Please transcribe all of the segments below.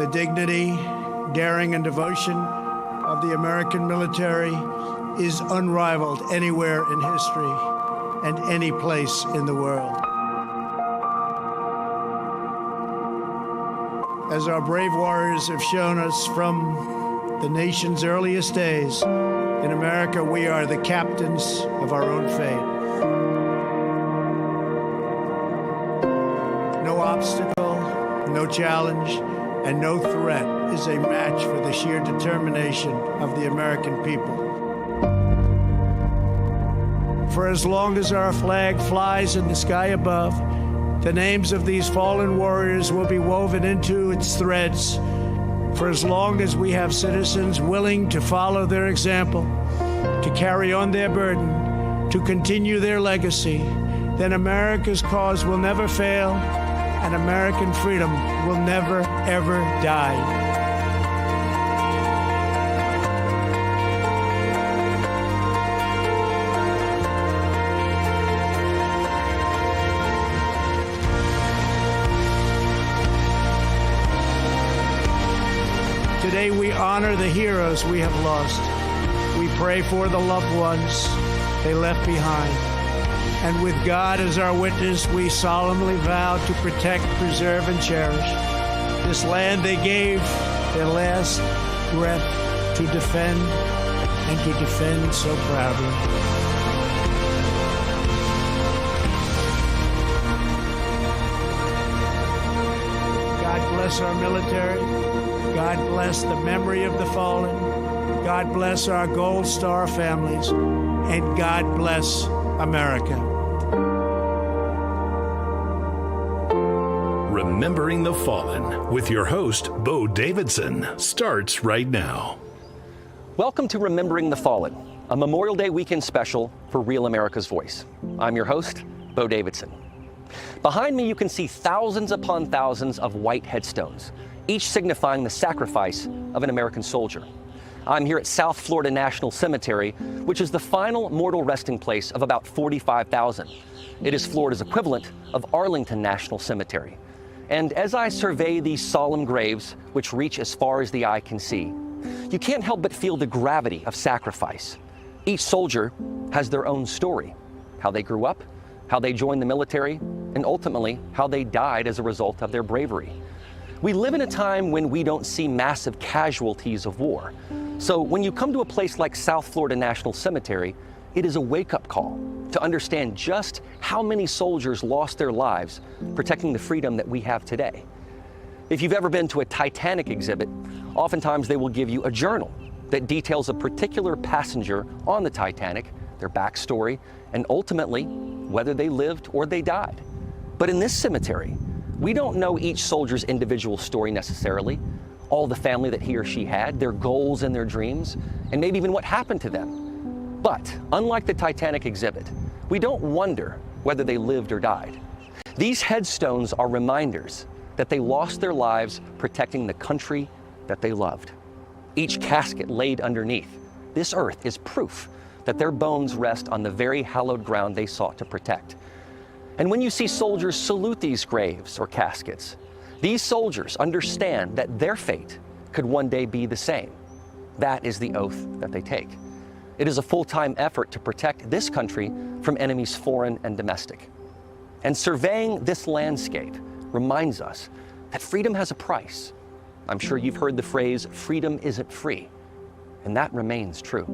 The dignity, daring, and devotion of the American military is unrivaled anywhere in history and any place in the world. As our brave warriors have shown us from the nation's earliest days, in America we are the captains of our own fate. No obstacle, no challenge, and no threat is a match for the sheer determination of the American people. For as long as our flag flies in the sky above, the names of these fallen warriors will be woven into its threads. For as long as we have citizens willing to follow their example, to carry on their burden, to continue their legacy, then America's cause will never fail, and American freedom will never, ever die. Today we honor the heroes we have lost. We pray for the loved ones they left behind. And with God as our witness, we solemnly vow to protect, preserve, and cherish this land they gave their last breath to defend, and to defend so proudly. God bless our military. God bless the memory of the fallen. God bless our Gold Star families. And God bless America. Remembering the Fallen with your host, Beau Davidson, starts right now. Welcome to Remembering the Fallen, a Memorial Day weekend special for Real America's Voice. I'm your host, Beau Davidson. Behind me, you can see thousands upon thousands of white headstones, each signifying the sacrifice of an American soldier. I'm here at South Florida National Cemetery, which is the final mortal resting place of about 45,000. It is Florida's equivalent of Arlington National Cemetery. And as I survey these solemn graves, which reach as far as the eye can see, you can't help but feel the gravity of sacrifice. Each soldier has their own story, how they grew up, how they joined the military, and ultimately how they died as a result of their bravery. We live in a time when we don't see massive casualties of war. So when you come to a place like South Florida National Cemetery, it is a wake-up call to understand just how many soldiers lost their lives protecting the freedom that we have today. If you've ever been to a Titanic exhibit, oftentimes they will give you a journal that details a particular passenger on the Titanic, their backstory, and ultimately whether they lived or they died. But in this cemetery, we don't know each soldier's individual story necessarily, all the family that he or she had, their goals and their dreams, and maybe even what happened to them. But unlike the Titanic exhibit, we don't wonder whether they lived or died. These headstones are reminders that they lost their lives protecting the country that they loved. Each casket laid underneath this earth is proof that their bones rest on the very hallowed ground they sought to protect. And when you see soldiers salute these graves or caskets, these soldiers understand that their fate could one day be the same. That is the oath that they take. It is a full-time effort to protect this country from enemies foreign and domestic. And surveying this landscape reminds us that freedom has a price. I'm sure you've heard the phrase, freedom isn't free, and that remains true.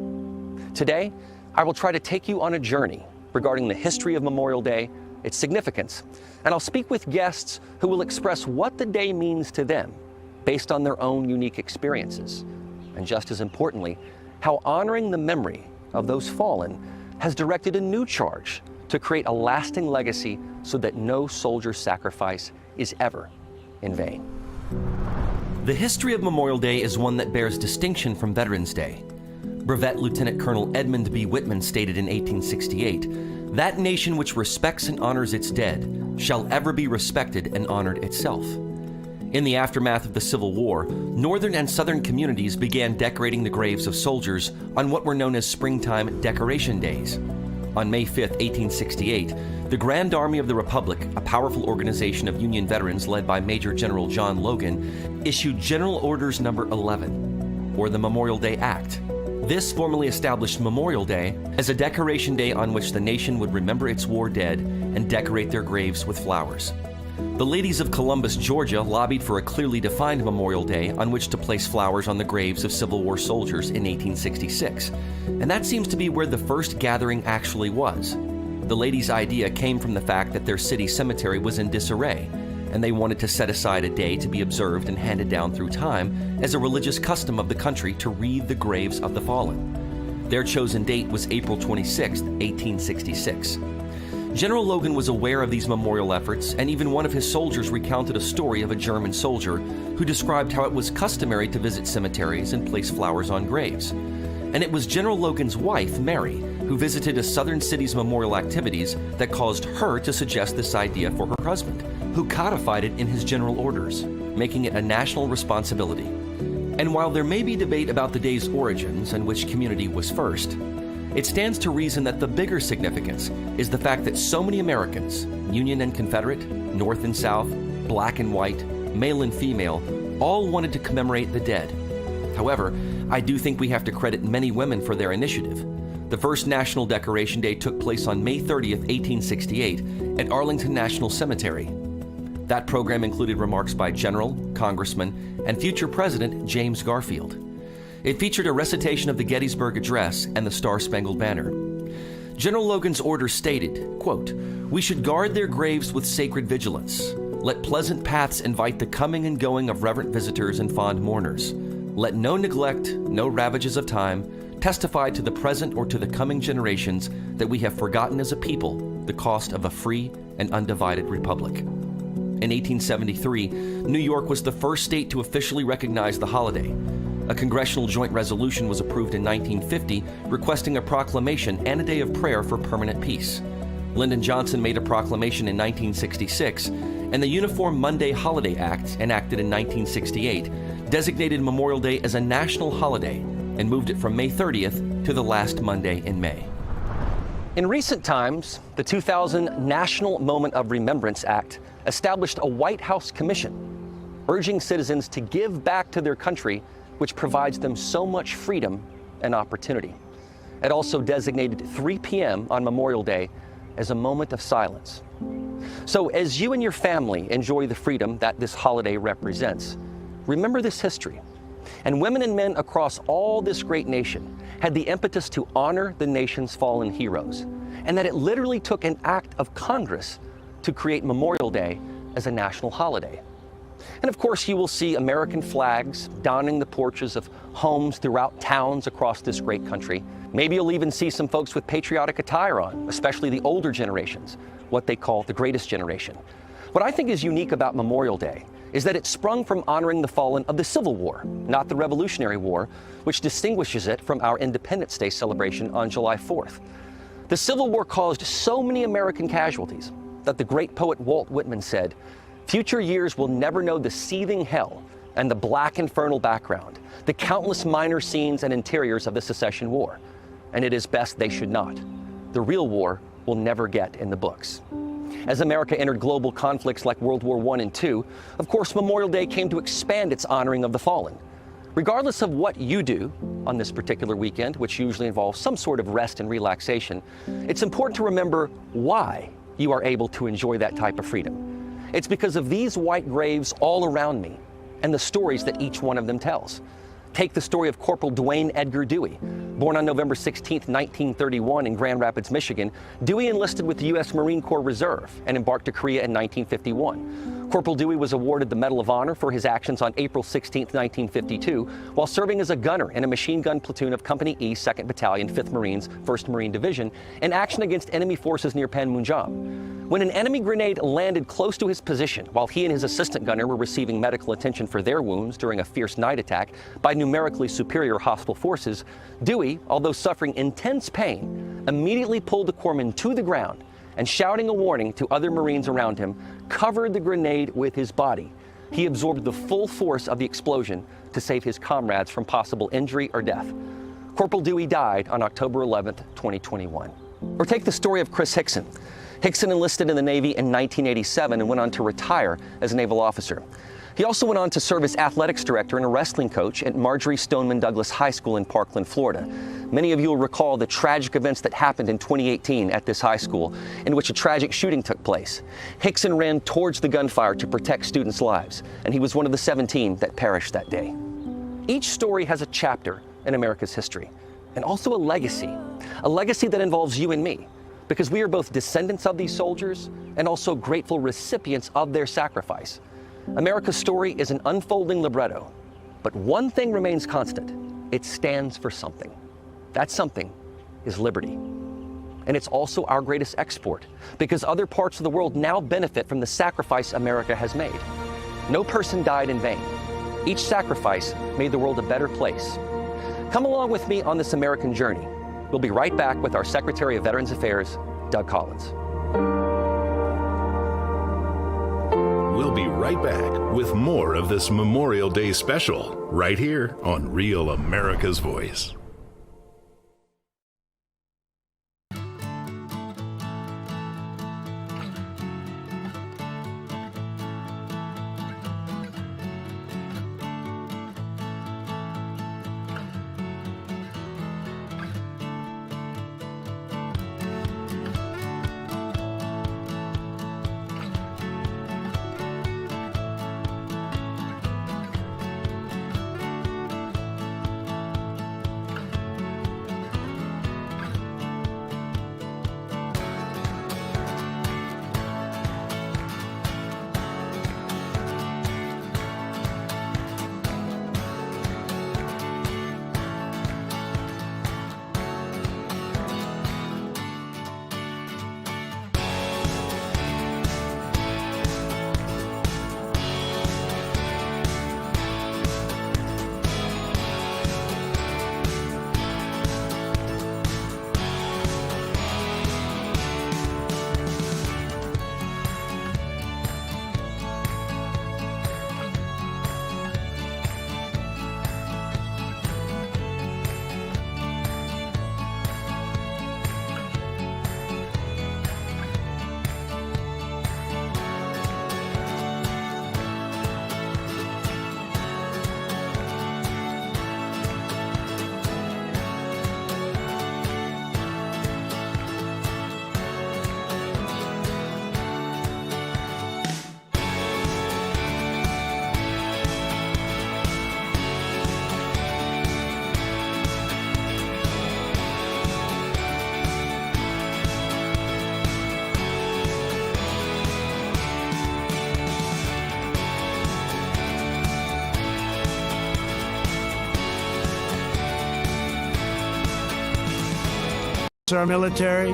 Today, I will try to take you on a journey regarding the history of Memorial Day, its significance, and I'll speak with guests who will express what the day means to them based on their own unique experiences. And just as importantly, how honoring the memory of those fallen has directed a new charge to create a lasting legacy so that no soldier's sacrifice is ever in vain. The history of Memorial Day is one that bears distinction from Veterans Day. Brevet Lieutenant Colonel Edmund B. Whitman stated in 1868, "That nation which respects and honors its dead shall ever be respected and honored itself." In the aftermath of the Civil War, northern and southern communities began decorating the graves of soldiers on what were known as springtime decoration days. on May 5, 1868, the Grand Army of the Republic, a powerful organization of Union veterans led by Major General John Logan, issued General Orders Number 11, or the Memorial Day Act. This formally established Memorial Day as a decoration day on which the nation would remember its war dead and decorate their graves with flowers. The ladies of Columbus, Georgia, lobbied for a clearly defined Memorial Day on which to place flowers on the graves of Civil War soldiers in 1866, and that seems to be where the first gathering actually was. The ladies' idea came from the fact that their city cemetery was in disarray, and they wanted to set aside a day to be observed and handed down through time as a religious custom of the country to wreathe the graves of the fallen. Their chosen date was April 26, 1866. General Logan was aware of these memorial efforts, and even one of his soldiers recounted a story of a German soldier who described how it was customary to visit cemeteries and place flowers on graves. And it was General Logan's wife, Mary, who visited a southern city's memorial activities that caused her to suggest this idea for her husband, who codified it in his general orders, making it a national responsibility. And while there may be debate about the day's origins and which community was first, it stands to reason that the bigger significance is the fact that so many Americans, Union and Confederate, North and South, black and white, male and female, all wanted to commemorate the dead. However, I do think we have to credit many women for their initiative. The first National Decoration Day took place on May 30th, 1868, at Arlington National Cemetery. That program included remarks by General, Congressman, and future President James Garfield. It featured a recitation of the Gettysburg Address and the Star-Spangled Banner. General Logan's order stated, quote, "We should guard their graves with sacred vigilance. Let pleasant paths invite the coming and going of reverent visitors and fond mourners. Let no neglect, no ravages of time, testify to the present or to the coming generations that we have forgotten as a people the cost of a free and undivided republic." In 1873, New York was the first state to officially recognize the holiday. A congressional joint resolution was approved in 1950 requesting a proclamation and a day of prayer for permanent peace. Lyndon Johnson made a proclamation in 1966, and the Uniform Monday Holiday Act, enacted in 1968, designated Memorial Day as a national holiday and moved it from May 30th to the last Monday in May. In recent times, the 2000 National Moment of Remembrance Act established a White House commission urging citizens to give back to their country, which provides them so much freedom and opportunity. It also designated 3 p.m. on Memorial Day as a moment of silence. So as you and your family enjoy the freedom that this holiday represents, remember this history. And women and men across all this great nation had the impetus to honor the nation's fallen heroes, and that it literally took an act of Congress to create Memorial Day as a national holiday. And of course, you will see American flags donning the porches of homes throughout towns across this great country. Maybe you'll even see some folks with patriotic attire on, especially the older generations, what they call the greatest generation. What I think is unique about Memorial Day is that it sprung from honoring the fallen of the Civil War, not the Revolutionary War, which distinguishes it from our Independence Day celebration on July 4th. The Civil War caused so many American casualties that the great poet Walt Whitman said, "Future years will never know the seething hell and the black infernal background, the countless minor scenes and interiors of the Secession War, and it is best they should not. The real war will never get in the books." As America entered global conflicts like World War I and II, of course, Memorial Day came to expand its honoring of the fallen. Regardless of what you do on this particular weekend, which usually involves some sort of rest and relaxation, it's important to remember why you are able to enjoy that type of freedom. It's because of these white graves all around me and the stories that each one of them tells. Take the story of Corporal Dwayne Edgar Dewey. Born on November 16, 1931 in Grand Rapids, Michigan, Dewey enlisted with the U.S. Marine Corps Reserve and embarked to Korea in 1951. Corporal Dewey was awarded the Medal of Honor for his actions on April 16, 1952, while serving as a gunner in a machine gun platoon of Company E, 2nd Battalion, 5th Marines, 1st Marine Division, in action against enemy forces near Panmunjom. When an enemy grenade landed close to his position while he and his assistant gunner were receiving medical attention for their wounds during a fierce night attack by numerically superior hostile forces, Dewey, although suffering intense pain, immediately pulled the corpsman to the ground and, shouting a warning to other Marines around him, covered the grenade with his body. He absorbed the full force of the explosion to save his comrades from possible injury or death. Corporal Dewey died on October 11, 2021. Or take the story of Chris Hickson. Hickson enlisted in the Navy in 1987 and went on to retire as a naval officer. He also went on to serve as athletics director and a wrestling coach at Marjorie Stoneman Douglas High School in Parkland, Florida. Many of you will recall the tragic events that happened in 2018 at this high school, in which a tragic shooting took place. Hickson ran towards the gunfire to protect students' lives, and he was one of the 17 that perished that day. Each story has a chapter in America's history, and also a legacy that involves you and me, because we are both descendants of these soldiers and also grateful recipients of their sacrifice. America's story is an unfolding libretto, but one thing remains constant. It stands for something. That something is liberty. And it's also our greatest export, because other parts of the world now benefit from the sacrifice America has made. No person died in vain. Each sacrifice made the world a better place. Come along with me on this American journey. We'll be right back with our Secretary of Veterans Affairs, Doug Collins. We'll be right back with more of this Memorial Day special right here on Real America's Voice. Our military.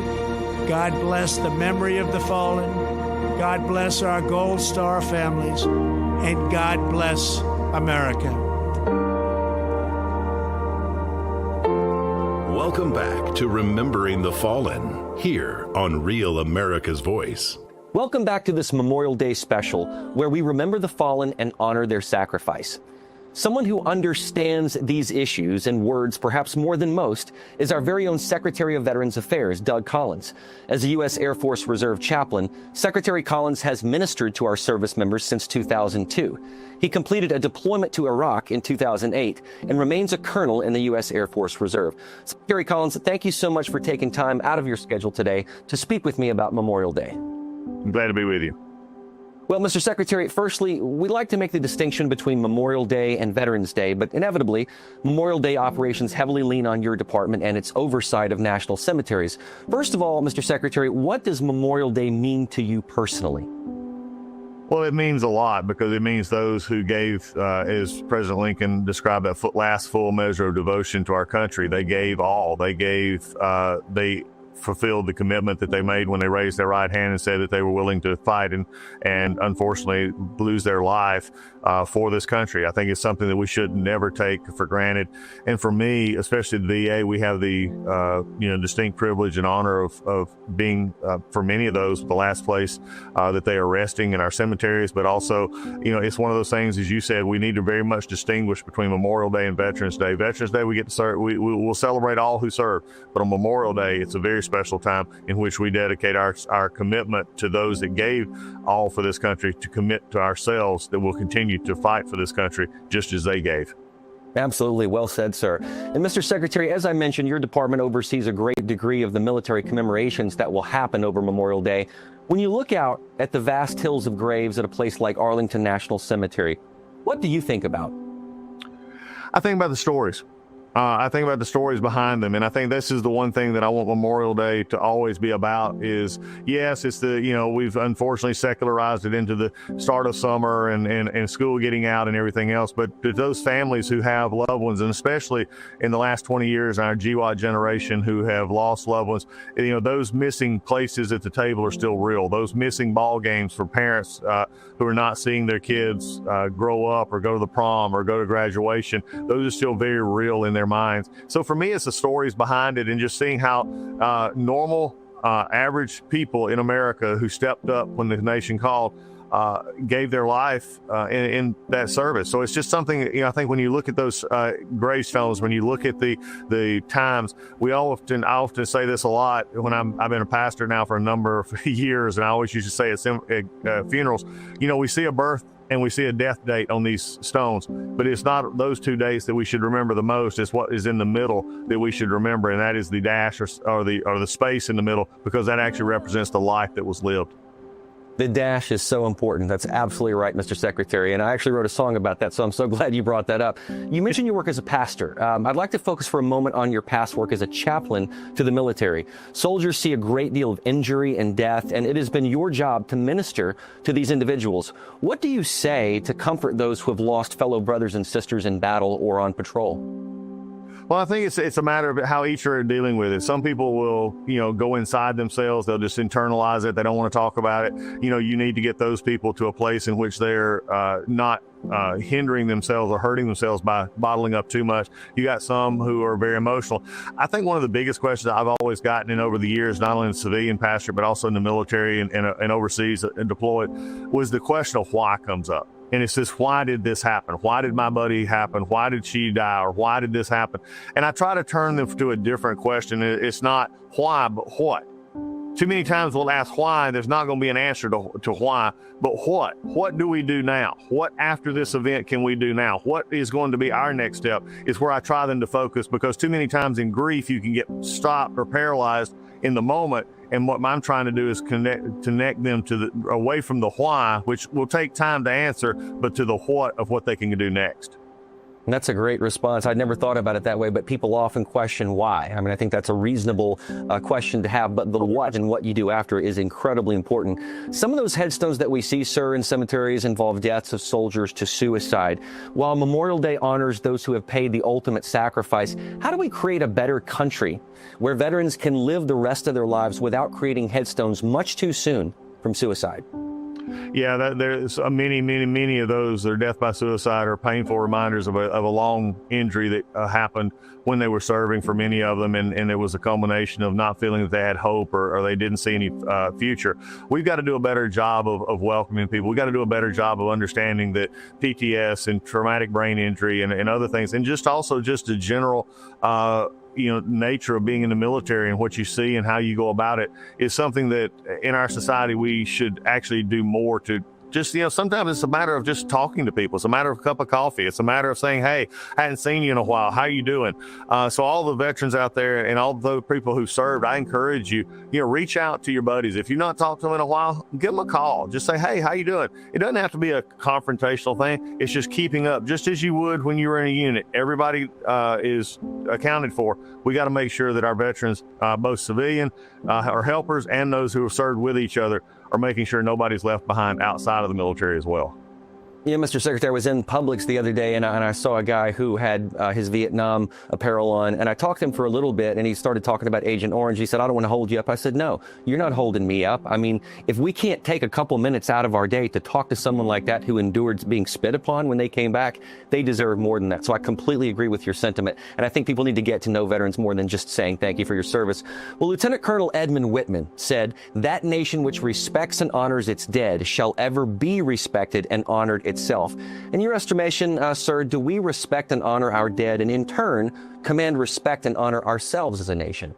God bless the memory of the fallen. God bless our Gold Star families. And God bless America. Welcome back to Remembering the Fallen here on Real America's Voice. Welcome back to this Memorial Day special, where we remember the fallen and honor their sacrifice. Someone who understands these issues and words perhaps more than most is our very own Secretary of Veterans Affairs, Doug Collins. As a U.S. Air Force Reserve chaplain, Secretary Collins has ministered to our service members since 2002. He completed a deployment to Iraq in 2008 and remains a colonel in the U.S. Air Force Reserve. Secretary Collins, thank you so much for taking time out of your schedule today to speak with me about Memorial Day. I'm glad to be with you. Well, Mr. Secretary, firstly, we'd like to make the distinction between Memorial Day and Veterans Day, but inevitably, Memorial Day operations heavily lean on your department and its oversight of national cemeteries. First of all, Mr. Secretary, what does Memorial Day mean to you personally? Well, it means a lot, because it means those who gave, as President Lincoln described, that last full measure of devotion to our country. They gave all. They fulfilled the commitment that they made when they raised their right hand and said that they were willing to fight and unfortunately lose their life for this country. I think it's something that we should never take for granted. And for me, especially the VA, we have the distinct privilege and honor of being, for many of those, the last place that they are resting in our cemeteries. But also, it's one of those things, as you said, we need to very much distinguish between Memorial Day and Veterans Day. Veterans Day, we get to serve, we'll celebrate all who serve. But on Memorial Day, it's a very special time in which we dedicate our commitment to those that gave all for this country, to commit to ourselves that will continue to fight for this country just as they gave. Absolutely. Well said, sir. And Mr. Secretary, as I mentioned, your department oversees a great degree of the military commemorations that will happen over Memorial Day. When you look out at the vast hills of graves at a place like Arlington National Cemetery, what do you think about? I think about the stories. I think about the stories behind them. And I think this is the one thing that I want Memorial Day to always be about is, yes, it's we've unfortunately secularized it into the start of summer and school getting out and everything else. But to those families who have loved ones, and especially in the last 20 years, our GWAT generation who have lost loved ones, those missing places at the table are still real. Those missing ball games for parents who are not seeing their kids grow up or go to the prom or go to graduation, those are still very real in their minds. So for me, it's the stories behind it and just seeing how normal, average people in America who stepped up when the nation called gave their life in that service. So it's just something, I think when you look at those gravestones, when you look at the times, I often say this a lot when I've been a pastor now for a number of years, and I always used to say at funerals, we see a birth and we see a death date on these stones, but it's not those two dates that we should remember the most. It's what is in the middle that we should remember, and that is the dash or the space in the middle, because that actually represents the life that was lived. The dash is so important. That's absolutely right, Mr. Secretary. And I actually wrote a song about that, so I'm so glad you brought that up. You mentioned your work as a pastor. I'd like to focus for a moment on your past work as a chaplain to the military. Soldiers see a great deal of injury and death, and it has been your job to minister to these individuals. What do you say to comfort those who have lost fellow brothers and sisters in battle or on patrol? Well, I think it's a matter of how each are dealing with it. Some people will, go inside themselves. They'll just internalize it. They don't want to talk about it. You need to get those people to a place in which they're not hindering themselves or hurting themselves by bottling up too much. You got some who are very emotional. I think one of the biggest questions I've always gotten in over the years, not only in civilian pastorate, but also in the military and overseas and deployed, was the question of why comes up. And it's this, why did this happen? Why did my buddy happen? Why did she die? Or why did this happen? And I try to turn them to a different question. It's not why, but what. Too many times we'll ask why, and there's not going to be an answer to why, but what? What do we do now? What after this event can we do now? What is going to be our next step is where I try them to focus, because too many times in grief you can get stopped or paralyzed in the moment. And what I'm trying to do is connect them to away from the why, which will take time to answer, but to the what of what they can do next. And that's a great response. I'd never thought about it that way, but people often question why. I mean, I think that's a reasonable question to have, but the what and what you do after is incredibly important. Some of those headstones that we see, sir, in cemeteries involve deaths of soldiers to suicide. While Memorial Day honors those who have paid the ultimate sacrifice, how do we create a better country where veterans can live the rest of their lives without creating headstones much too soon from suicide? Yeah, there's many of those that are death by suicide or painful reminders of a long injury that happened when they were serving for many of them, and there was a culmination of not feeling that they had hope or they didn't see any future. We've got to do a better job of welcoming people. We've got to do a better job of understanding that PTS and traumatic brain injury and other things, and just a general nature of being in the military and what you see and how you go about it is something that in our society we should actually do more to just, sometimes it's a matter of just talking to people. It's a matter of a cup of coffee. It's a matter of saying, hey, I hadn't seen you in a while. How you doing? So all the veterans out there and all the people who served, I encourage you, reach out to your buddies. If you've not talked to them in a while, give them a call. Just say, hey, how you doing? It doesn't have to be a confrontational thing. It's just keeping up, just as you would when you were in a unit. Everybody is accounted for. We got to make sure that our veterans, both civilian or helpers and those who have served with each other, are making sure nobody's left behind outside of the military as well. Yeah, Mr. Secretary, I was in Publix the other day, and I saw a guy who had his Vietnam apparel on, and I talked to him for a little bit, and he started talking about Agent Orange. He said, I don't want to hold you up. I said, no, you're not holding me up. I mean, if we can't take a couple minutes out of our day to talk to someone like that who endured being spit upon when they came back, they deserve more than that. So I completely agree with your sentiment, and I think people need to get to know veterans more than just saying thank you for your service. Well, Lieutenant Colonel Edmund Whitman said, that nation which respects and honors its dead shall ever be respected and honored itself. In your estimation, sir, do we respect and honor our dead and in turn command respect and honor ourselves as a nation?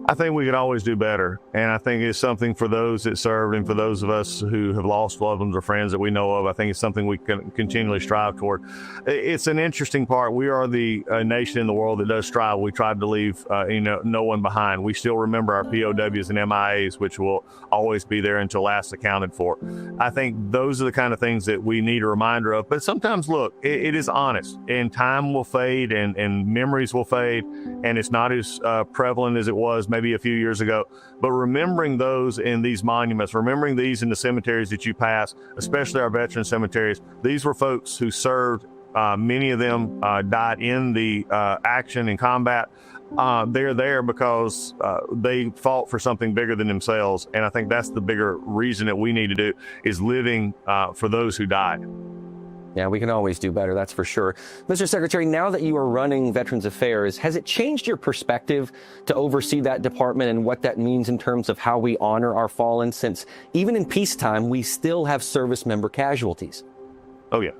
I think we could always do better. And I think it's something for those that served and for those of us who have lost loved ones or friends that we know of. I think it's something we can continually strive toward. It's an interesting part. We are the nation in the world that does strive. We tried to leave no one behind. We still remember our POWs and MIAs, which will always be there until last accounted for. I think those are the kind of things that we need a reminder of. But sometimes, look, it is honest, and time will fade and memories will fade, and it's not as prevalent as it was maybe a few years ago. But remembering those in these monuments, remembering these in the cemeteries that you pass, especially our veteran cemeteries, these were folks who served. Many of them died in the action and combat. They're there because they fought for something bigger than themselves. And I think that's the bigger reason that we need to do, is living for those who died. Yeah, we can always do better, that's for sure. Mr. Secretary, now that you are running Veterans Affairs, has it changed your perspective to oversee that department and what that means in terms of how we honor our fallen, since even in peacetime, we still have service member casualties? Oh, yeah,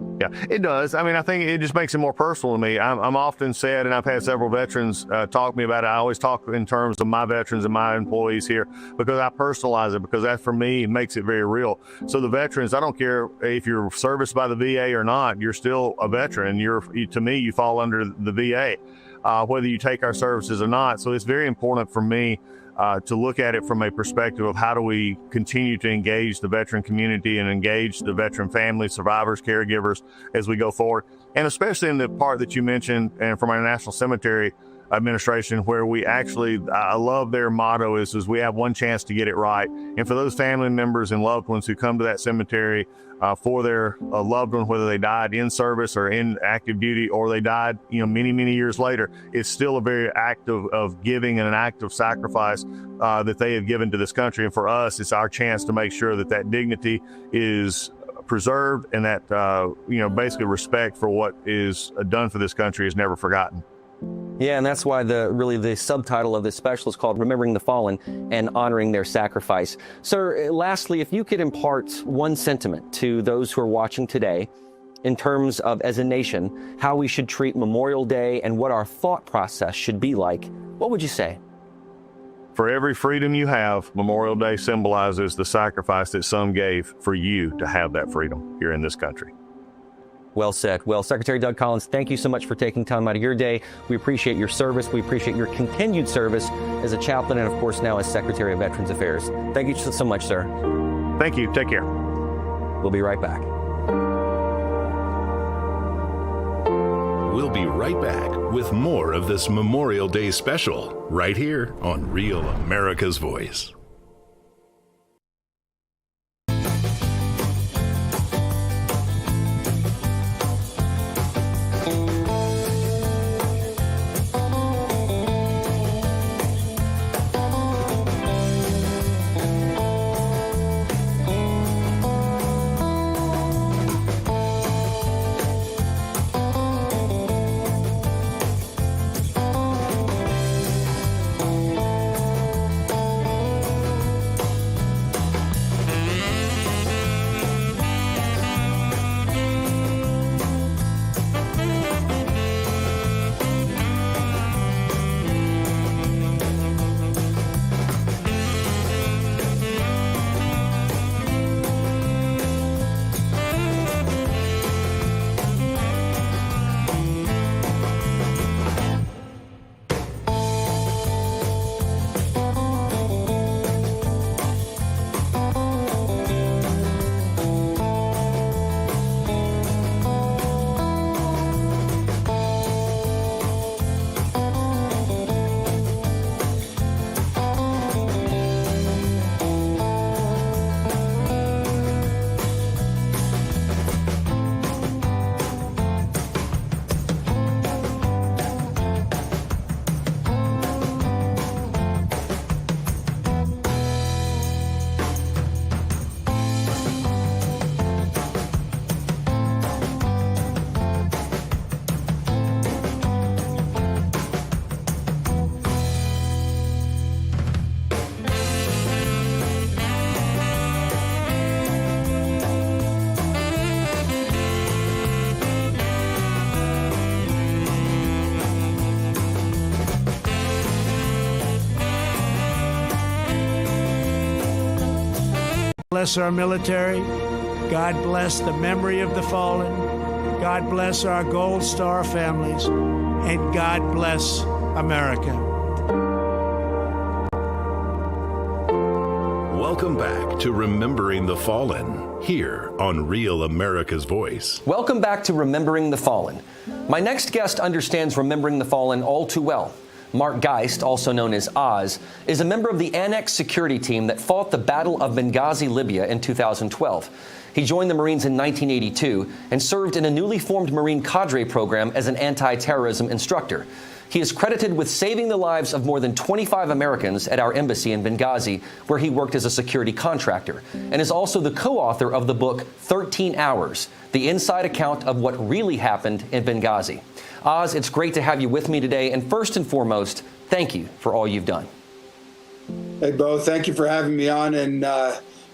it does. I mean, I think it just makes it more personal to me. I'm often said, and I've had several veterans talk to me about it. I always talk in terms of my veterans and my employees here, because I personalize it, because that, for me, makes it very real. So the veterans, I don't care if you're serviced by the VA or not, you're still a veteran. To me, you fall under the VA, whether you take our services or not. So it's very important for me to look at it from a perspective of how do we continue to engage the veteran community and engage the veteran families, survivors, caregivers as we go forward. And especially in the part that you mentioned, and from our National Cemetery Administration, where we actually, I love their motto is we have one chance to get it right. And for those family members and loved ones who come to that cemetery for their loved one, whether they died in service or in active duty, or they died, many, many years later, it's still a very act of giving and an act of sacrifice that they have given to this country. And for us, it's our chance to make sure that dignity is preserved, and that, basically respect for what is done for this country is never forgotten. Yeah, and that's why the subtitle of this special is called Remembering the Fallen and Honoring Their Sacrifice. Sir, lastly, if you could impart one sentiment to those who are watching today in terms of, as a nation, how we should treat Memorial Day and what our thought process should be like, what would you say? For every freedom you have, Memorial Day symbolizes the sacrifice that some gave for you to have that freedom here in this country. Well said. Well, Secretary Doug Collins, thank you so much for taking time out of your day. We appreciate your service. We appreciate your continued service as a chaplain and, of course, now as Secretary of Veterans Affairs. Thank you so much, sir. Thank you. Take care. We'll be right back. We'll be right back with more of this Memorial Day special right here on Real America's Voice. bless our military. God bless the memory of the fallen. God bless our Gold Star families. And God bless America. Welcome back to Remembering the Fallen, here on Real America's Voice. Welcome back to Remembering the Fallen. My next guest understands Remembering the Fallen all too well. Mark Geist, also known as Oz, is a member of the Annex security team that fought the Battle of Benghazi, Libya in 2012. He joined the Marines in 1982 and served in a newly formed Marine cadre program as an anti-terrorism instructor. He is credited with saving the lives of more than 25 Americans at our embassy in Benghazi, where he worked as a security contractor, and is also the co-author of the book 13 Hours, the inside account of what really happened in Benghazi. Oz, it's great to have you with me today, and first and foremost, thank you for all you've done. Hey, Beau, thank you for having me on, and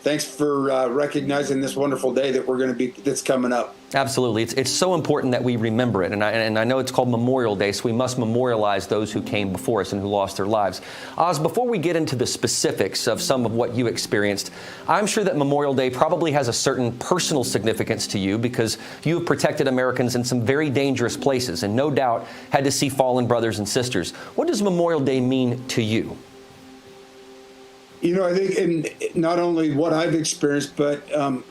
thanks for recognizing this wonderful day that that's coming up. Absolutely. It's so important that we remember it. And I know it's called Memorial Day, so we must memorialize those who came before us and who lost their lives. Oz, before we get into the specifics of some of what you experienced, I'm sure that Memorial Day probably has a certain personal significance to you because you have protected Americans in some very dangerous places and no doubt had to see fallen brothers and sisters. What does Memorial Day mean to you? You know, I think in not only what I've experienced, but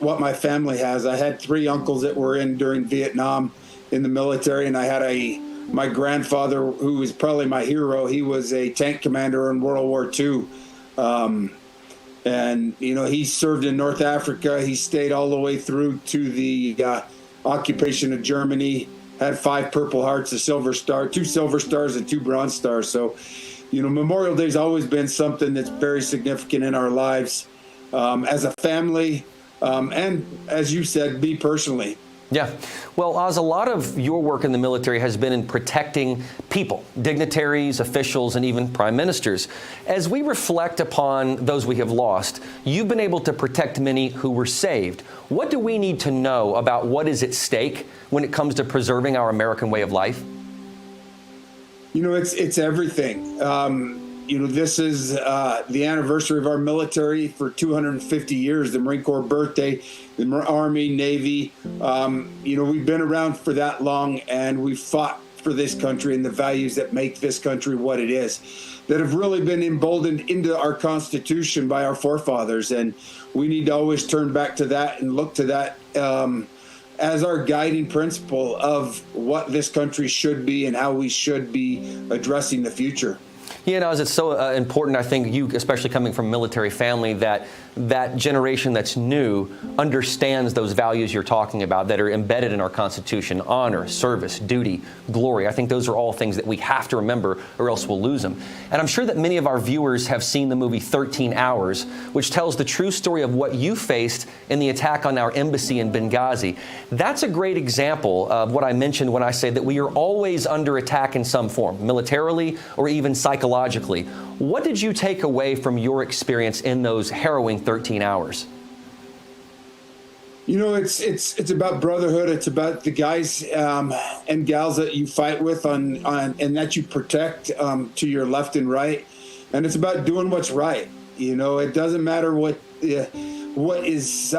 what my family has. I had 3 uncles that were during Vietnam in the military, and I had my grandfather, who was probably my hero. He was a tank commander in World War II. And, you know, he served in North Africa. He stayed all the way through to the occupation of Germany, had 5 Purple Hearts, a Silver Star, 2 Silver Stars, and 2 Bronze Stars. So, you know, Memorial Day's always been something that's very significant in our lives as a family, and as you said, me personally. Yeah. Well, Oz, a lot of your work in the military has been in protecting people, dignitaries, officials, and even prime ministers. As we reflect upon those we have lost, you've been able to protect many who were saved. What do we need to know about what is at stake when it comes to preserving our American way of life? You know, it's everything. You know, this is the anniversary of our military for 250 years, the Marine Corps birthday, the Army, Navy. You know, we've been around for that long, and we've fought for this country and the values that make this country what it is, that have really been emboldened into our Constitution by our forefathers. And we need to always turn back to that and look to that as our guiding principle of what this country should be and how we should be addressing the future. You know, it's so important, I think, you, especially coming from a military family, that generation that's new understands those values you're talking about that are embedded in our Constitution: honor, service, duty, glory. I think those are all things that we have to remember or else we'll lose them. And I'm sure that many of our viewers have seen the movie 13 Hours, which tells the true story of what you faced in the attack on our embassy in Benghazi. That's a great example of what I mentioned when I say that we are always under attack in some form, militarily or even psychologically. What did you take away from your experience in those harrowing 13 hours? You know, it's about brotherhood. It's about the guys and gals that you fight with and that you protect to your left and right. And it's about doing what's right. You know, it doesn't matter what is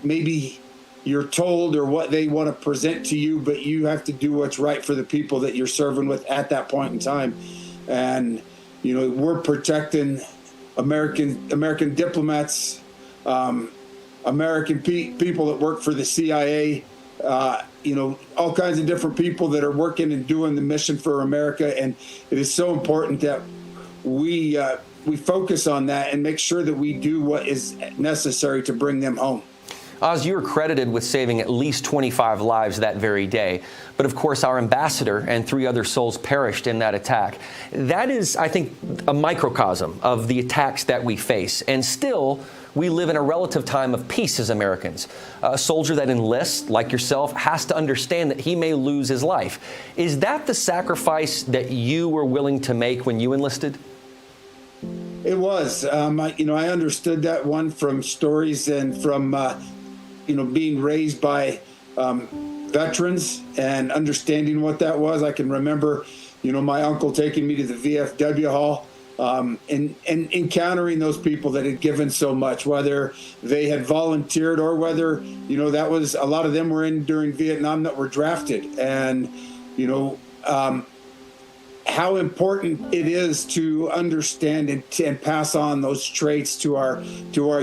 maybe you're told or what they want to present to you, but you have to do what's right for the people that you're serving with at that point in time. And you know, we're protecting American diplomats, American people that work for the CIA, you know, all kinds of different people that are working and doing the mission for America. And it is so important that we focus on that and make sure that we do what is necessary to bring them home. Oz, you were credited with saving at least 25 lives that very day. But of course, our ambassador and 3 other souls perished in that attack. That is, I think, a microcosm of the attacks that we face. And still, we live in a relative time of peace as Americans. A soldier that enlists, like yourself, has to understand that he may lose his life. Is that the sacrifice that you were willing to make when you enlisted? It was. You know, I understood that one from stories and from you know, being raised by veterans and understanding what that was. I can remember, you know, my uncle taking me to the VFW hall and encountering those people that had given so much, whether they had volunteered or whether, that was, a lot of them were in during Vietnam that were drafted. And, how important it is to understand and pass on those traits to our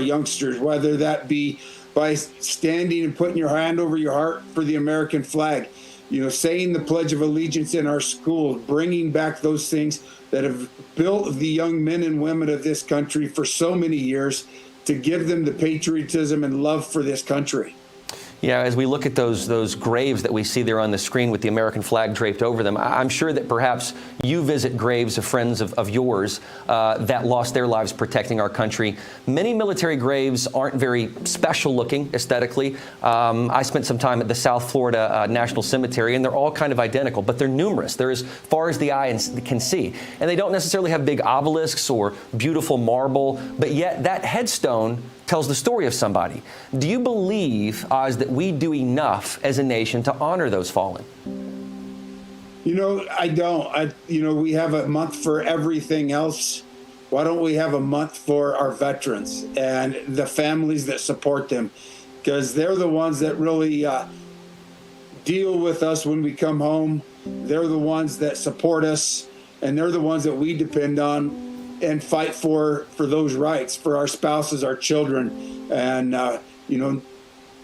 youngsters, whether that be by standing and putting your hand over your heart for the American flag, saying the Pledge of Allegiance in our schools, bringing back those things that have built the young men and women of this country for so many years, to give them the patriotism and love for this country. Yeah, as we look at those graves that we see there on the screen with the American flag draped over them, I'm sure that perhaps you visit graves of friends of yours that lost their lives protecting our country. Many military graves aren't very special looking aesthetically. I spent some time at the South Florida National Cemetery, and they're all kind of identical, but they're numerous. They're as far as the eye can see. And they don't necessarily have big obelisks or beautiful marble, but yet that headstone tells the story of somebody. Do you believe, Oz, that we do enough as a nation to honor those fallen? I don't. We have a month for everything else. Why don't we have a month for our veterans and the families that support them? Because they're the ones that really deal with us when we come home. They're the ones that support us, and they're the ones that we depend on and fight for those rights for our spouses, our children. And,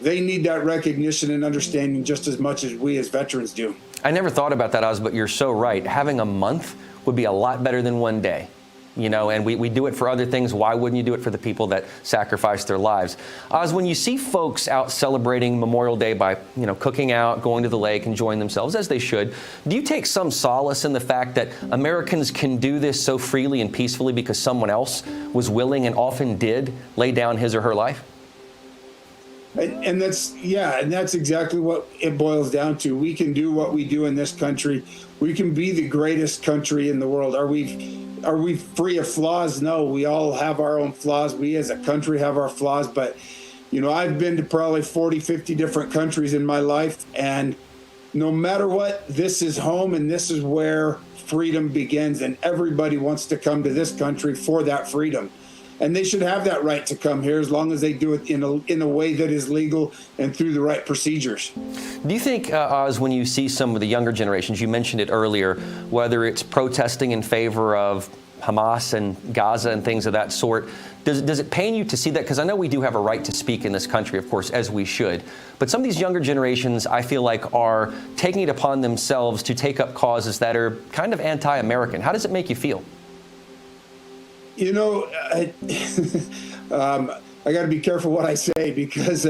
they need that recognition and understanding just as much as we as veterans do. I never thought about that, Oz, but you're so right. Having a month would be a lot better than one day. And we do it for other things. Why wouldn't you do it for the people that sacrificed their lives? Oz, when you see folks out celebrating Memorial Day by, cooking out, going to the lake, enjoying themselves, as they should, do you take some solace in the fact that Americans can do this so freely and peacefully because someone else was willing and often did lay down his or her life? And that's exactly what it boils down to. We can do what we do in this country. We can be the greatest country in the world. Are we free of flaws? No, we all have our own flaws. We as a country have our flaws, but I've been to probably 40, 50 different countries in my life, and no matter what, this is home and this is where freedom begins, and everybody wants to come to this country for that freedom. And they should have that right to come here as long as they do it in a way that is legal and through the right procedures. Do you think, Oz, when you see some of the younger generations, you mentioned it earlier, whether it's protesting in favor of Hamas and Gaza and things of that sort, does it pain you to see that? Because I know we do have a right to speak in this country, of course, as we should. But some of these younger generations, I feel like, are taking it upon themselves to take up causes that are kind of anti-American. How does it make you feel? I got to be careful what I say because,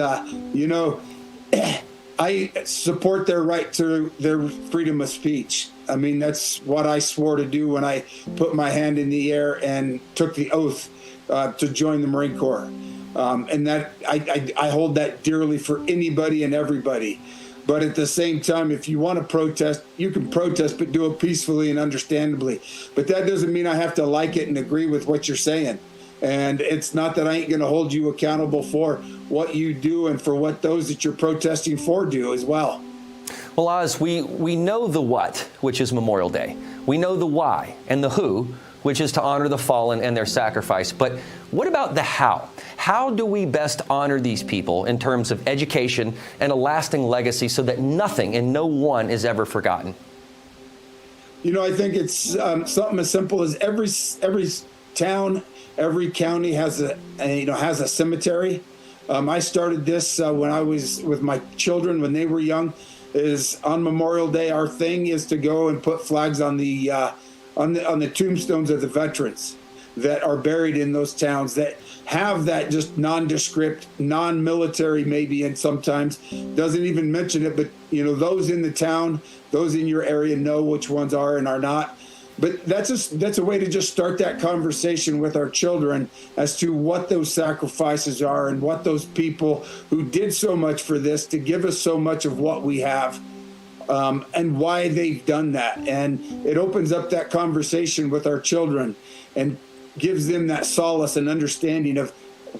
I support their right to their freedom of speech. I mean, that's what I swore to do when I put my hand in the air and took the oath to join the Marine Corps. And that I hold that dearly for anybody and everybody. But at the same time, if you want to protest, you can protest, but do it peacefully and understandably. But that doesn't mean I have to like it and agree with what you're saying. And it's not that I ain't going to hold you accountable for what you do and for what those that you're protesting for do as well. Well, Oz, we know the what, which is Memorial Day. We know the why and the who, which is to honor the fallen and their sacrifice. But what about the how? How do we best honor these people in terms of education and a lasting legacy so that nothing and no one is ever forgotten? I think it's something as simple as every town, every county has a cemetery. I started this when I was with my children when they were young. Is on Memorial Day, our thing is to go and put flags on the tombstones of the veterans that are buried in those towns that have that just nondescript, non-military maybe, and sometimes doesn't even mention it, but those in the town, those in your area know which ones are and are not. But that's a way to just start that conversation with our children as to what those sacrifices are and what those people who did so much for this to give us so much of what we have, and why they've done that. And it opens up that conversation with our children and gives them that solace and understanding of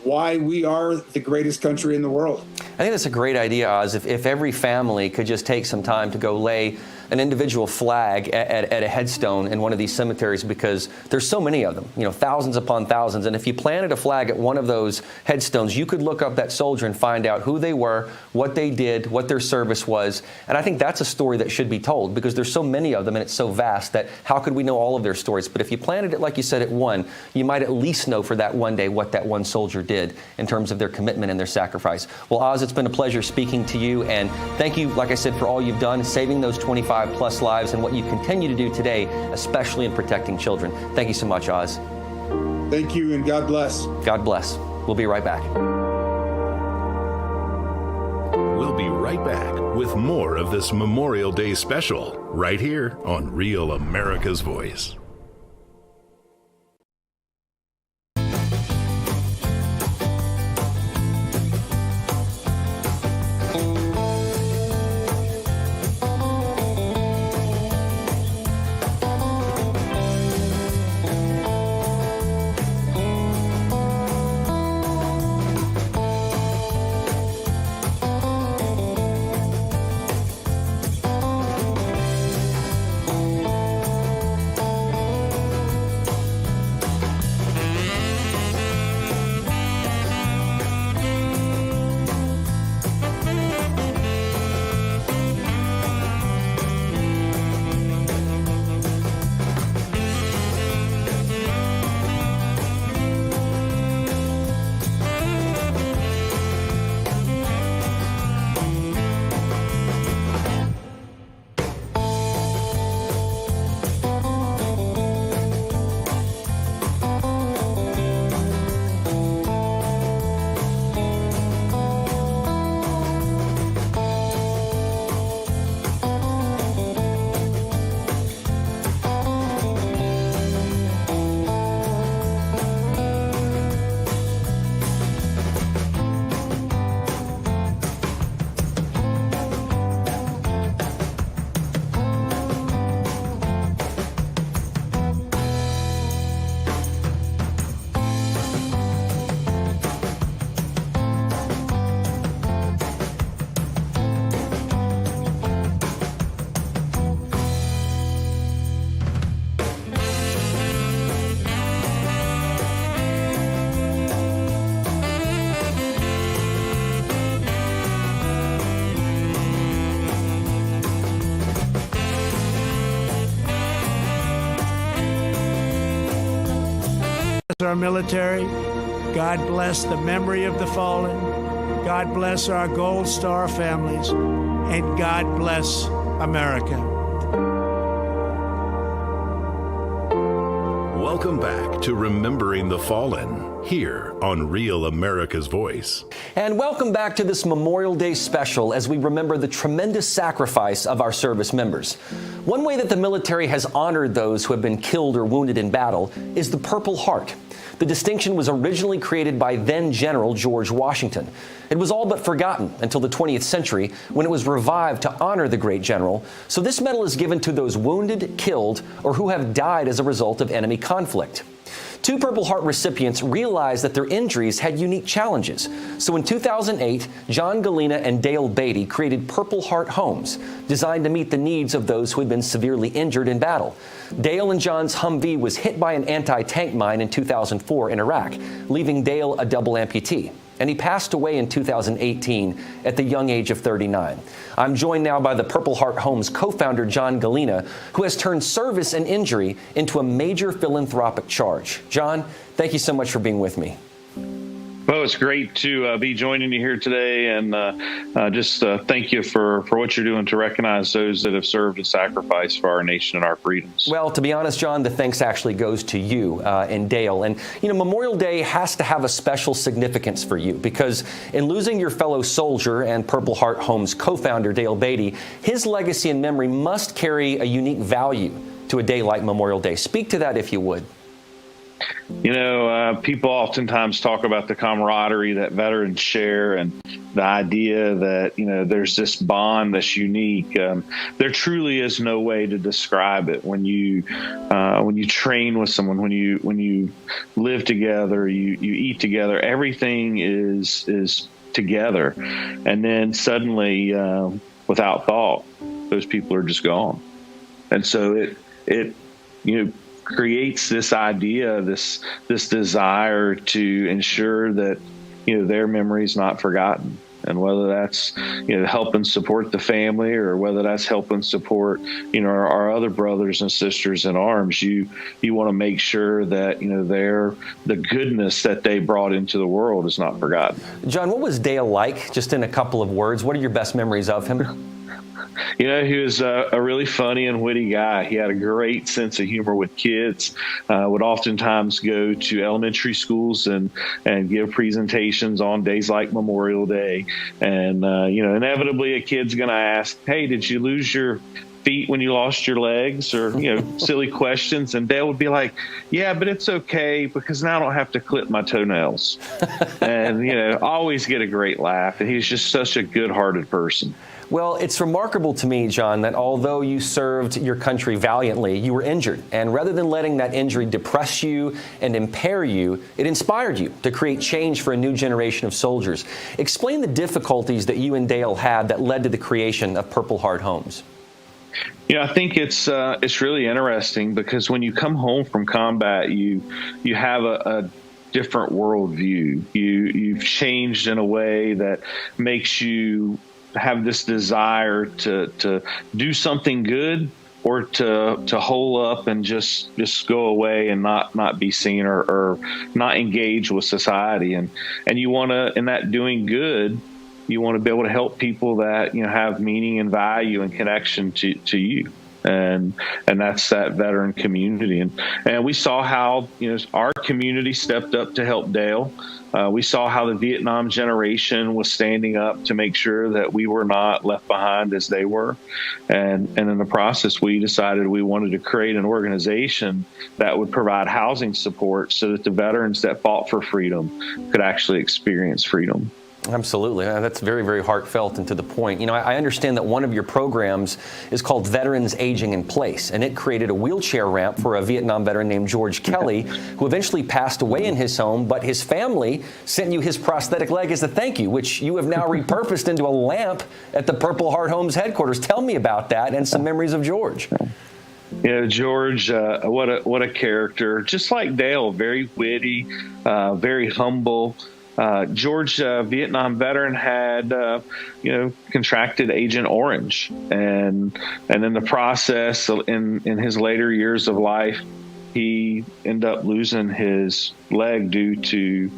why we are the greatest country in the world. I think that's a great idea, Oz. If every family could just take some time to go lay an individual flag at a headstone in one of these cemeteries because there's so many of them, thousands upon thousands. And if you planted a flag at one of those headstones, you could look up that soldier and find out who they were, what they did, what their service was. And I think that's a story that should be told because there's so many of them and it's so vast that how could we know all of their stories? But if you planted it, like you said, at one, you might at least know for that one day what that one soldier did in terms of their commitment and their sacrifice. Well, Oz, it's been a pleasure speaking to you. And thank you, like I said, for all you've done, saving those 25 plus lives and what you continue to do today, especially in protecting children. Thank you so much, Oz. Thank you, and God bless. God bless. We'll be right back. We'll be right back with more of this Memorial Day special right here on Real America's Voice. Our military. God bless the memory of the fallen. God bless our Gold Star families. And God bless America. Welcome back to Remembering the Fallen here on Real America's Voice. And welcome back to this Memorial Day special as we remember the tremendous sacrifice of our service members. One way that the military has honored those who have been killed or wounded in battle is the Purple Heart. The distinction was originally created by then General George Washington. It was all but forgotten until the 20th century when it was revived to honor the great general. So this medal is given to those wounded, killed, or who have died as a result of enemy conflict. Two Purple Heart recipients realized that their injuries had unique challenges. So in 2008, John Galina and Dale Beatty created Purple Heart homes, designed to meet the needs of those who had been severely injured in battle. Dale and John's Humvee was hit by an anti-tank mine in 2004 in Iraq, leaving Dale a double amputee. And he passed away in 2018 at the young age of 39. I'm joined now by the Purple Heart Homes co-founder John Galina, who has turned service and injury into a major philanthropic charge. John, thank you so much for being with me. Well, it's great to be joining you here today, and just thank you for what you're doing to recognize those that have served and sacrificed for our nation and our freedoms. Well, to be honest, John, the thanks actually goes to you and Dale. And, Memorial Day has to have a special significance for you because in losing your fellow soldier and Purple Heart Homes co-founder Dale Beatty, his legacy and memory must carry a unique value to a day like Memorial Day. Speak to that if you would. People oftentimes talk about the camaraderie that veterans share and the idea that, there's this bond that's unique. There truly is no way to describe it. When you train with someone, when you live together, you eat together, everything is together. And then suddenly, without thought, those people are just gone. And so it creates this idea, this desire to ensure that, their memory is not forgotten. And whether that's, helping support the family, or whether that's helping support, our other brothers and sisters in arms, you want to make sure that, the goodness that they brought into the world is not forgotten. John, what was Dale like? Just in a couple of words, what are your best memories of him? He was a really funny and witty guy. He had a great sense of humor with kids, would oftentimes go to elementary schools and give presentations on days like Memorial Day. And, inevitably a kid's going to ask, hey, did you lose your feet when you lost your legs, or, silly questions. And Dale would be like, yeah, but it's okay because now I don't have to clip my toenails. And, always get a great laugh. And he's just such a good-hearted person. Well, it's remarkable to me, John, that although you served your country valiantly, you were injured. And rather than letting that injury depress you and impair you, it inspired you to create change for a new generation of soldiers. Explain the difficulties that you and Dale had that led to the creation of Purple Heart Homes. I think it's really interesting because when you come home from combat, you have a different worldview. You've changed in a way that makes you have this desire to do something good, or to hole up and just go away and not be seen, or not engage with society. And you want to, in that doing good, you want to be able to help people that have meaning and value and connection to you. And that's that veteran community. And we saw how our community stepped up to help Dale. We saw how the Vietnam generation was standing up to make sure that we were not left behind as they were. And in the process, we decided we wanted to create an organization that would provide housing support so that the veterans that fought for freedom could actually experience freedom. Absolutely. That's very, very heartfelt and to the point. I understand that one of your programs is called Veterans Aging in Place, and it created a wheelchair ramp for a Vietnam veteran named George Kelly, who eventually passed away in his home, but his family sent you his prosthetic leg as a thank you, which you have now repurposed into a lamp at the Purple Heart Homes headquarters. Tell me about that and some memories of George. George, what a character. Just like Dale, very witty, very humble. George, Vietnam veteran, had contracted Agent Orange, and in the process, in his later years of life, he ended up losing his leg due to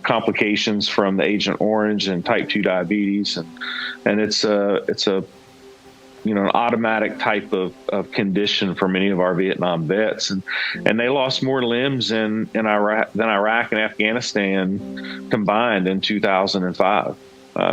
complications from the Agent Orange and type 2 diabetes, and it's a an automatic type of condition for many of our Vietnam vets. And they lost more limbs in Iraq than Iraq and Afghanistan combined in 2005.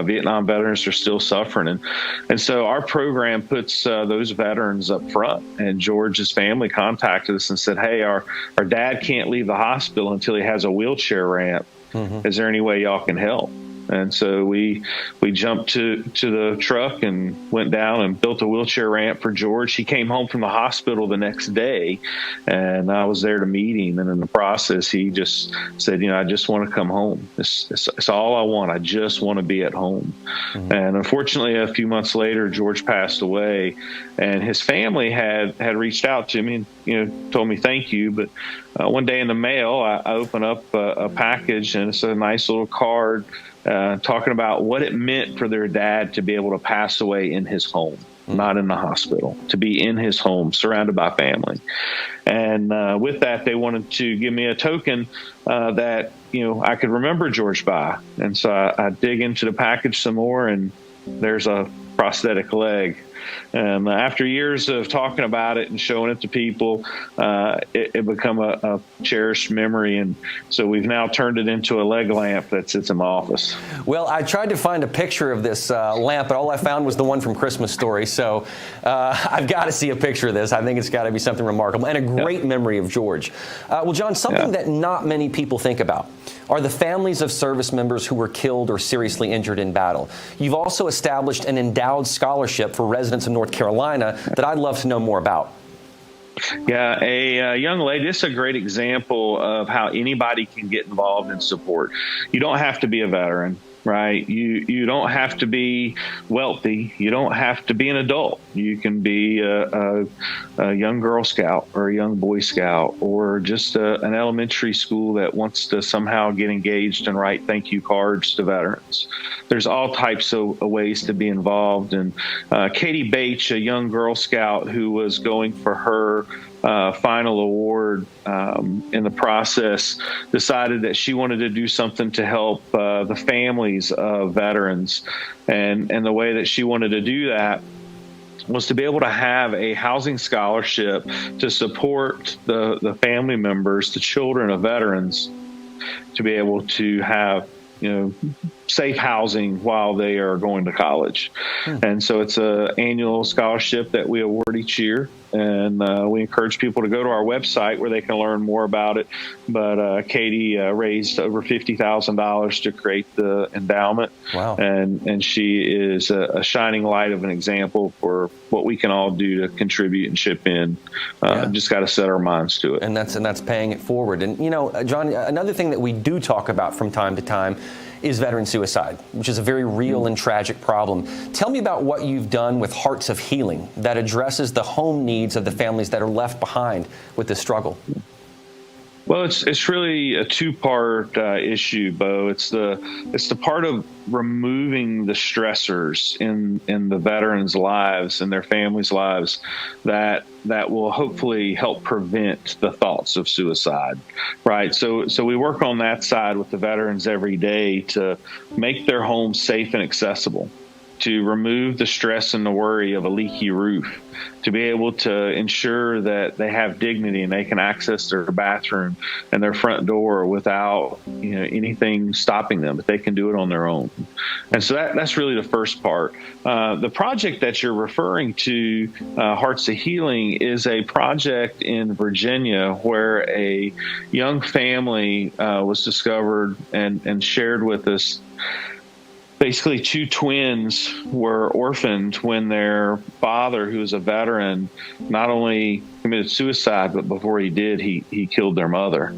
Vietnam veterans are still suffering. And so our program puts those veterans up front. And George's family contacted us and said, hey, our dad can't leave the hospital until he has a wheelchair ramp. Mm-hmm. Is there any way y'all can help? And so we jumped to the truck and went down and built a wheelchair ramp for George. He came home from the hospital the next day, and I was there to meet him. And in the process, he just said, I just want to come home. It's all I want. I just want to be at home. Mm-hmm. And unfortunately, a few months later, George passed away, and his family had reached out to me and told me thank you. But one day in the mail, I opened up a package, and it's a nice little card talking about what it meant for their dad to be able to pass away in his home, not in the hospital, to be in his home, surrounded by family. And with that, they wanted to give me a token that, I could remember George by. And so I dig into the package some more, and there's a prosthetic leg. And after years of talking about it and showing it to people, it become a cherished memory. And so we've now turned it into a leg lamp that sits in my office. Well, I tried to find a picture of this lamp, but all I found was the one from Christmas Story. So I've got to see a picture of this. I think it's got to be something remarkable and a great memory of George. Well, John, something that not many people think about are the families of service members who were killed or seriously injured in battle. You've also established an endowed scholarship for residents of North Carolina that I'd love to know more about. Yeah, a young lady, this is a great example of how anybody can get involved in support. You don't have to be a veteran. right? You don't have to be wealthy. You don't have to be an adult. You can be a young Girl Scout or a young Boy Scout, or just an elementary school that wants to somehow get engaged and write thank you cards to veterans. There's all types of ways to be involved. And Katie Bates, a young Girl Scout who was going for her final award, in the process, decided that she wanted to do something to help the families of veterans. And the way that she wanted to do that was to be able to have a housing scholarship to support the family members, the children of veterans, to be able to have, safe housing while they are going to college. And so it's an annual scholarship that we award each year. And we encourage people to go to our website where they can learn more about it. But Katie raised over $50,000 to create the endowment. Wow. And she is a shining light of an example for what we can all do to contribute and chip in. Just got to set our minds to it. And that's paying it forward. And, John, another thing that we do talk about from time to time is veteran suicide, which is a very real and tragic problem. Tell me about what you've done with Hearts of Healing that addresses the home needs of the families that are left behind with this struggle. Well, it's really a two-part issue, Beau. It's the part of removing the stressors in the veterans' lives and their families' lives that will hopefully help prevent the thoughts of suicide, right? So we work on that side with the veterans every day to make their homes safe and accessible, to remove the stress and the worry of a leaky roof, to be able to ensure that they have dignity and they can access their bathroom and their front door without anything stopping them, but they can do it on their own. And so that's really the first part. The project that you're referring to, Hearts of Healing, is a project in Virginia where a young family was discovered and shared with us. Basically, two twins were orphaned when their father, who was a veteran, not only committed suicide, but before he did, he killed their mother.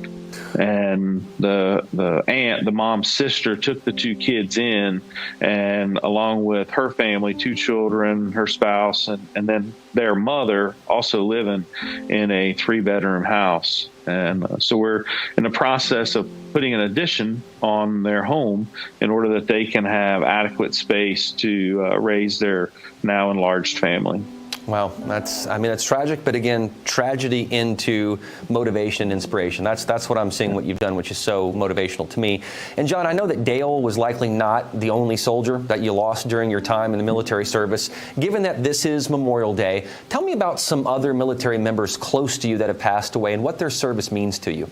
And the aunt, the mom's sister, took the two kids in, and along with her family, two children, her spouse, and then their mother, also living in a 3-bedroom house. And so we're in the process of putting an addition on their home in order that they can have adequate space to raise their now enlarged family. Wow, that's tragic, but again, tragedy into motivation and inspiration. That's what I'm seeing, what you've done, which is so motivational to me. And John, I know that Dale was likely not the only soldier that you lost during your time in the military service. Given that this is Memorial Day, tell me about some other military members close to you that have passed away and what their service means to you.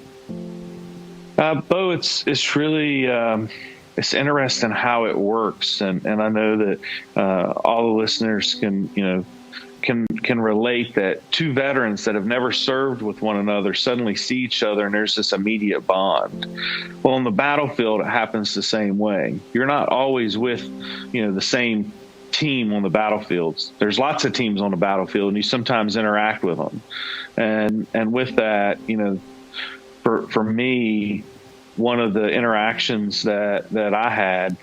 Beau, it's really it's interesting how it works, and I know that all the listeners can relate that two veterans that have never served with one another suddenly see each other and there's this immediate bond. Well, on the battlefield, it happens the same way. You're not always with, the same team on the battlefields. There's lots of teams on the battlefield and you sometimes interact with them. And with that, for me, one of the interactions that I had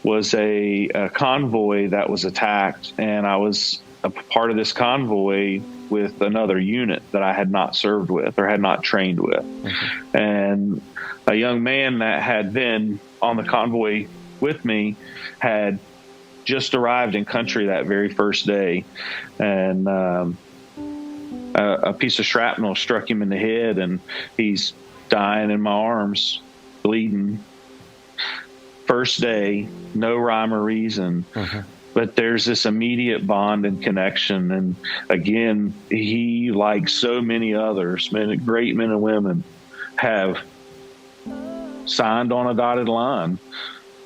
was a convoy that was attacked, and I was a part of this convoy with another unit that I had not served with or had not trained with. Mm-hmm. And a young man that had been on the convoy with me had just arrived in country that very first day. And a piece of shrapnel struck him in the head, and he's dying in my arms, bleeding. First day, no rhyme or reason. Mm-hmm. But there's this immediate bond and connection. And again, he, like so many others, great men and women, have signed on a dotted line,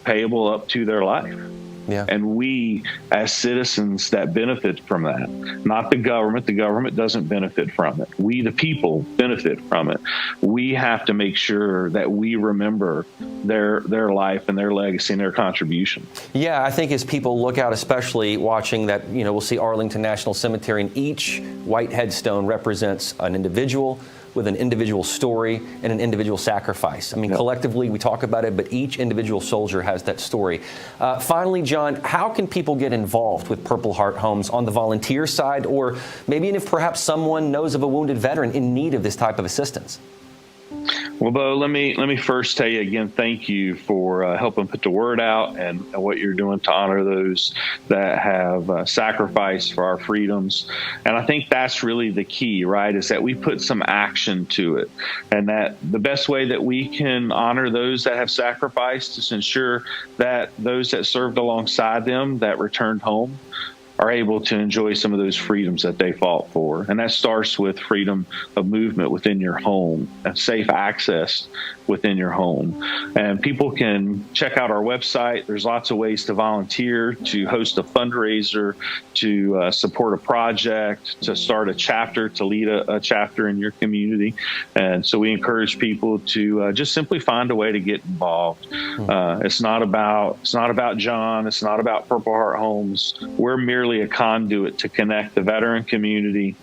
payable up to their life. Yeah. And we, as citizens that benefit from that, not the government doesn't benefit from it. We, the people, benefit from it. We have to make sure that we remember their life and their legacy and their contribution. Yeah, I think as people look out, especially watching that, we'll see Arlington National Cemetery, and each white headstone represents an individual with an individual story and an individual sacrifice. I mean, collectively we talk about it, but each individual soldier has that story. Finally, John, how can people get involved with Purple Heart Homes on the volunteer side, or maybe if perhaps someone knows of a wounded veteran in need of this type of assistance? Well, Beau, let me first tell you again, thank you for helping put the word out and what you're doing to honor those that have sacrificed for our freedoms. And I think that's really the key, right, is that we put some action to it. And that the best way that we can honor those that have sacrificed is ensure that those that served alongside them that returned home are able to enjoy some of those freedoms that they fought for. And that starts with freedom of movement within your home and safe access within your home. And people can check out our website. There's lots of ways to volunteer, to host a fundraiser, to support a project, to start a chapter, to lead a chapter in your community. And so we encourage people to just simply find a way to get involved. It's not about John. It's not about Purple Heart Homes. We're merely a conduit to connect the veteran community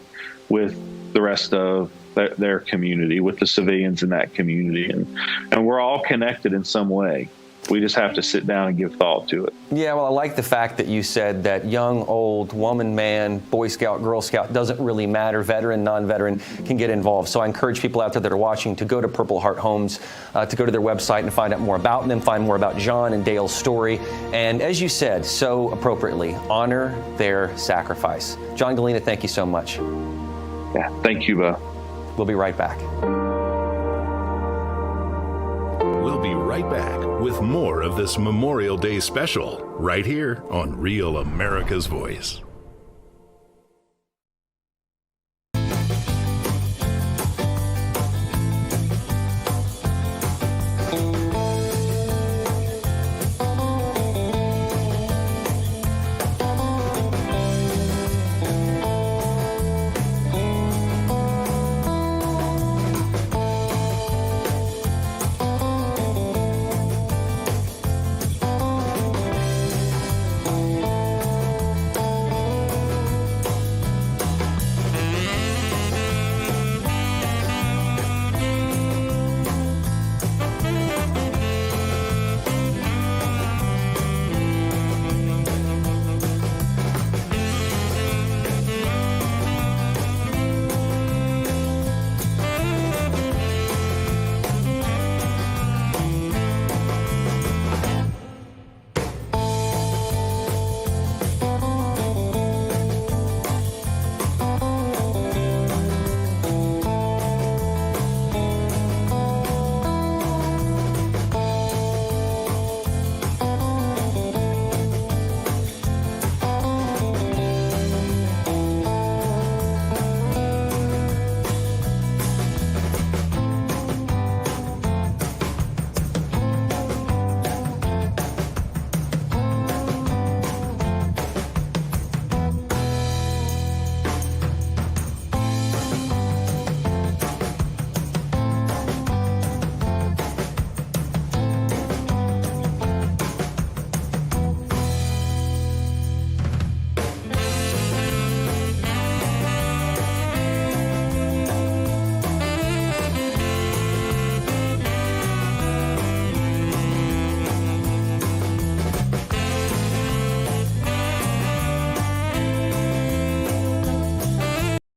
with the rest of their community, with the civilians in that community. And we're all connected in some way. We just have to sit down and give thought to it. Yeah, well, I like the fact that you said that young, old, woman, man, Boy Scout, Girl Scout, doesn't really matter. Veteran, non-veteran can get involved. So I encourage people out there that are watching to go to Purple Heart Homes, to go to their website and find out more about them, find more about John and Dale's story. And as you said so appropriately, honor their sacrifice. John Galina, thank you so much. Yeah, thank you, Beau. We'll be right back. We'll be right back with more of this Memorial Day special right here on Real America's Voice.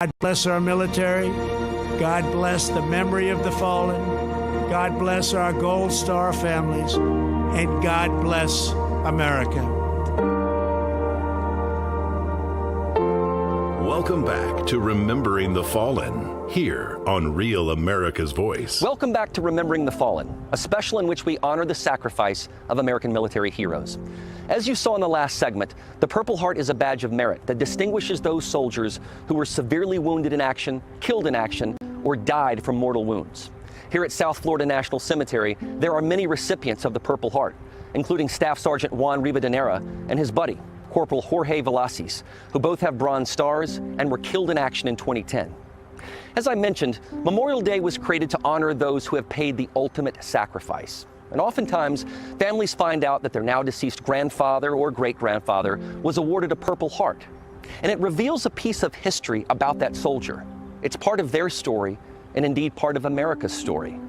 God bless our military. God bless the memory of the fallen. God bless our Gold Star families. And God bless America. Welcome back to Remembering the Fallen, here on Real America's Voice. Welcome back to Remembering the Fallen, a special in which we honor the sacrifice of American military heroes. As you saw in the last segment, the Purple Heart is a badge of merit that distinguishes those soldiers who were severely wounded in action, killed in action, or died from mortal wounds. Here at South Florida National Cemetery, there are many recipients of the Purple Heart, including Staff Sergeant Juan Rivadeneira and his buddy, Corporal Jorge Velasquez, who both have Bronze Stars and were killed in action in 2010. As I mentioned, Memorial Day was created to honor those who have paid the ultimate sacrifice. And oftentimes, families find out that their now deceased grandfather or great-grandfather was awarded a Purple Heart. And it reveals a piece of history about that soldier. It's part of their story, and indeed part of America's story.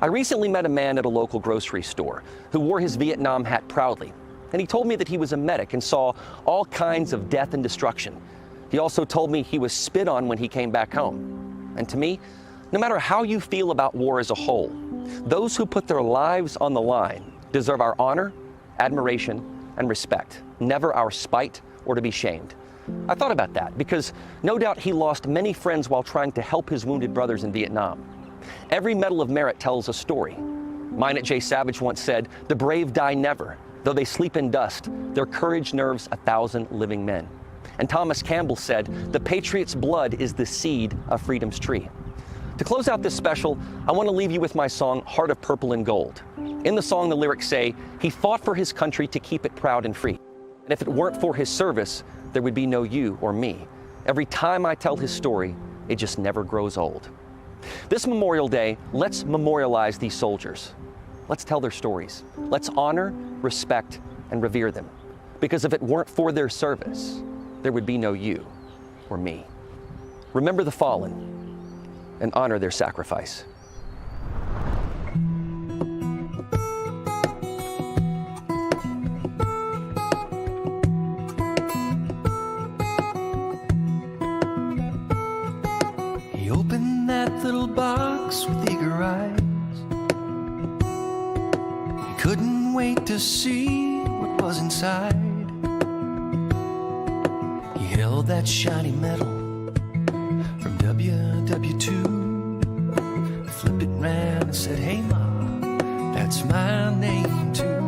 I recently met a man at a local grocery store who wore his Vietnam hat proudly, and he told me that he was a medic and saw all kinds of death and destruction. He also told me he was spit on when he came back home. And to me, no matter how you feel about war as a whole, those who put their lives on the line deserve our honor, admiration, and respect, never our spite or to be shamed. I thought about that because no doubt he lost many friends while trying to help his wounded brothers in Vietnam. Every Medal of Merit tells a story. Minot J. Savage once said, "The brave die never. Though they sleep in dust, their courage nerves 1,000 living men." And Thomas Campbell said, "The patriot's blood is the seed of freedom's tree." To close out this special, I want to leave you with my song, Heart of Purple and Gold. In the song, the lyrics say, "He fought for his country to keep it proud and free. And if it weren't for his service, there would be no you or me. Every time I tell his story, it just never grows old." This Memorial Day, let's memorialize these soldiers. Let's tell their stories. Let's honor, respect, and revere them. Because if it weren't for their service, there would be no you or me. Remember the fallen and honor their sacrifice. He opened that little box with eager eyes. He couldn't wait to see what was inside. He held that shiny medal from WW2, flipped it round and said, "Hey Ma, that's my name too."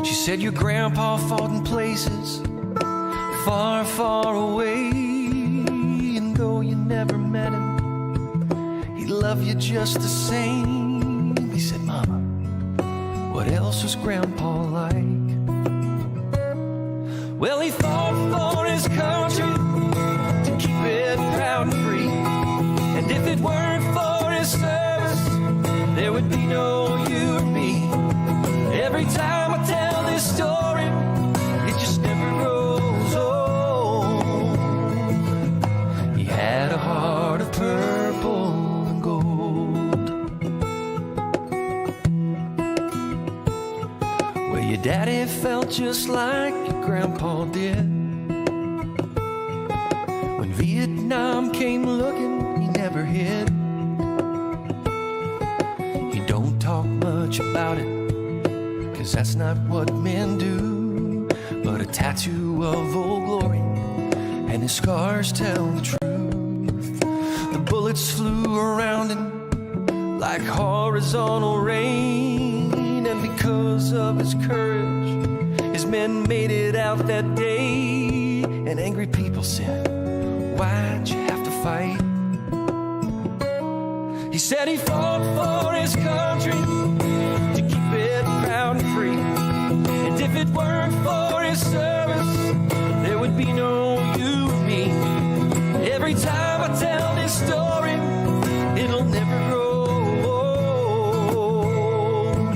She said, "Your grandpa fought in places far, far away, and though you never met him, he loved you just the same." He said, "Mama, what else was Grandpa like?" Well, he fought for his country to keep it proud and free. And if it weren't for his service, there would be no you or me. Every time I tell this story, it just never grows old. He had a heart of purple and gold. Well, your daddy felt just like your grandpa did. When Vietnam came looking, he never hid. He don't talk much about it, 'cause that's not what men do. But a tattoo of Old Glory and his scars tell the truth. The bullets flew around him like horizontal rain, and because of his courage, his men made it out that day. And angry people said, "Why'd you have to fight?" He said he fought for his country to keep it proud and free. And if it weren't for his service, there would be no you or me. Every time I tell this story, it'll never grow old.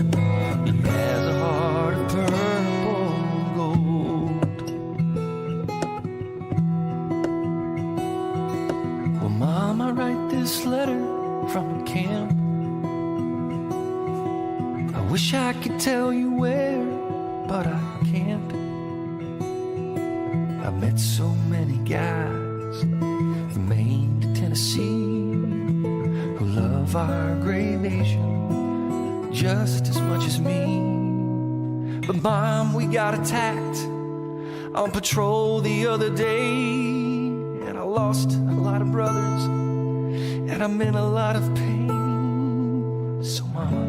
He has a heart of purple and gold. Well, Mom, I write this letter from camp. I wish I could tell you where, but I can't. I've met so many guys from Maine to Tennessee who love our great nation just as much as me. But Mom, we got attacked on patrol the other day, and I lost a lot of brothers, and I'm in a lot of pain. So Mama,